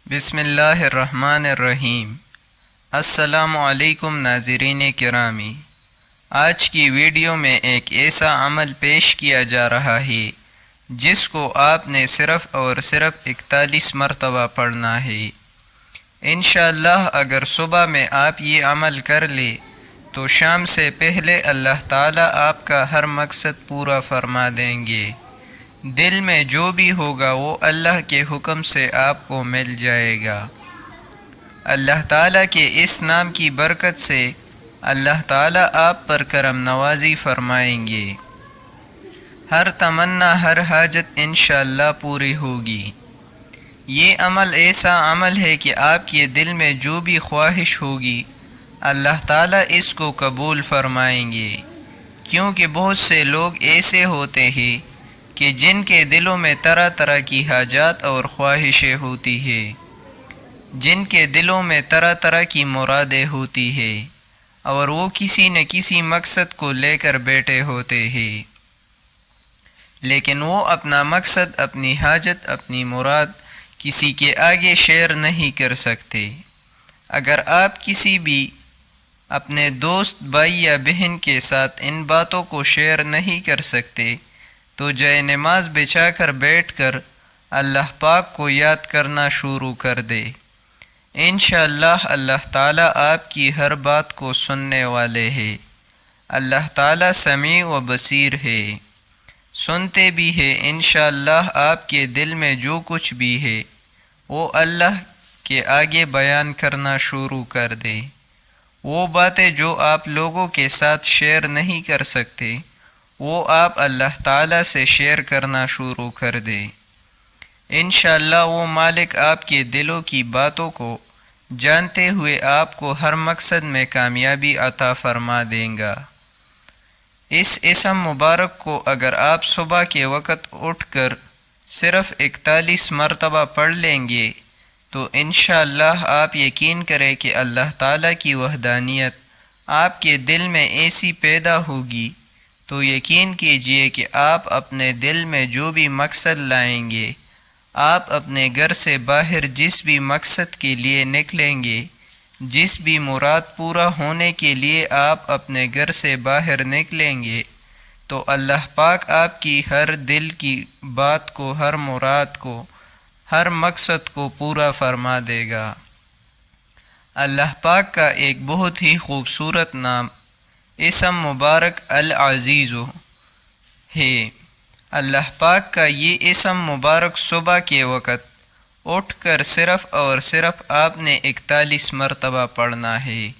بسم اللہ الرحمن الرحیم۔ السلام علیکم ناظرین کرامی، آج کی ویڈیو میں ایک ایسا عمل پیش کیا جا رہا ہے جس کو آپ نے صرف اور صرف 41 مرتبہ پڑھنا ہے۔ انشاءاللہ اگر صبح میں آپ یہ عمل کر لیں تو شام سے پہلے اللہ تعالیٰ آپ کا ہر مقصد پورا فرما دیں گے۔ دل میں جو بھی ہوگا وہ اللہ کے حکم سے آپ کو مل جائے گا۔ اللہ تعالیٰ کے اس نام کی برکت سے اللہ تعالیٰ آپ پر کرم نوازی فرمائیں گے۔ ہر تمنا، ہر حاجت انشاءاللہ پوری ہوگی۔ یہ عمل ایسا عمل ہے کہ آپ کے دل میں جو بھی خواہش ہوگی اللہ تعالیٰ اس کو قبول فرمائیں گے، کیونکہ بہت سے لوگ ایسے ہوتے ہیں کہ جن کے دلوں میں طرح طرح کی حاجات اور خواہشیں ہوتی ہیں، جن کے دلوں میں طرح طرح کی مرادیں ہوتی ہیں، اور وہ کسی نہ کسی مقصد کو لے کر بیٹھے ہوتے ہیں، لیکن وہ اپنا مقصد، اپنی حاجت، اپنی مراد کسی کے آگے شیئر نہیں کر سکتے۔ اگر آپ کسی بھی اپنے دوست، بھائی یا بہن کے ساتھ ان باتوں کو شیئر نہیں کر سکتے تو جائے نماز بچھا کر بیٹھ کر اللہ پاک کو یاد کرنا شروع کر دے۔ انشاءاللہ اللہ تعالیٰ آپ کی ہر بات کو سننے والے ہیں۔ اللہ تعالیٰ سمیع و بصیر ہے، سنتے بھی ہے۔ انشاءاللہ آپ کے دل میں جو کچھ بھی ہے وہ اللہ کے آگے بیان کرنا شروع کر دے۔ وہ باتیں جو آپ لوگوں کے ساتھ شیئر نہیں کر سکتے وہ آپ اللہ تعالیٰ سے شیئر کرنا شروع کر دیں۔ انشاءاللہ وہ مالک آپ کے دلوں کی باتوں کو جانتے ہوئے آپ کو ہر مقصد میں کامیابی عطا فرما دیں گا۔ اس اسم مبارک کو اگر آپ صبح کے وقت اٹھ کر صرف 41 مرتبہ پڑھ لیں گے تو انشاءاللہ آپ یقین کریں کہ اللہ تعالیٰ کی وحدانیت آپ کے دل میں ایسی پیدا ہوگی تو یقین کیجئے کہ آپ اپنے دل میں جو بھی مقصد لائیں گے، آپ اپنے گھر سے باہر جس بھی مقصد کے لیے نکلیں گے، جس بھی مراد پورا ہونے کے لیے آپ اپنے گھر سے باہر نکلیں گے تو اللہ پاک آپ کی ہر دل کی بات کو، ہر مراد کو، ہر مقصد کو پورا فرما دے گا۔ اللہ پاک کا ایک بہت ہی خوبصورت نام، اسم مبارک العزیز ہے۔ اللہ پاک کا یہ اسم مبارک صبح کے وقت اٹھ کر صرف اور صرف آپ نے 41 مرتبہ پڑھنا ہے۔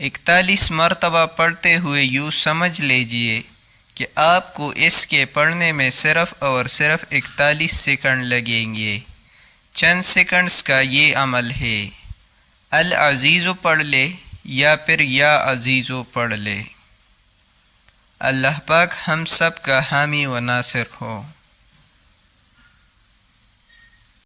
41 مرتبہ پڑھتے ہوئے یوں سمجھ لیجئے کہ آپ کو اس کے پڑھنے میں صرف اور صرف 41 سیکنڈ لگیں گے۔ چند سیکنڈز کا یہ عمل ہے۔ العزیز پڑھ لے یا پھر یا عزیزو پڑھ لے۔ اللہ پاک ہم سب کا حامی و ناصر ہو۔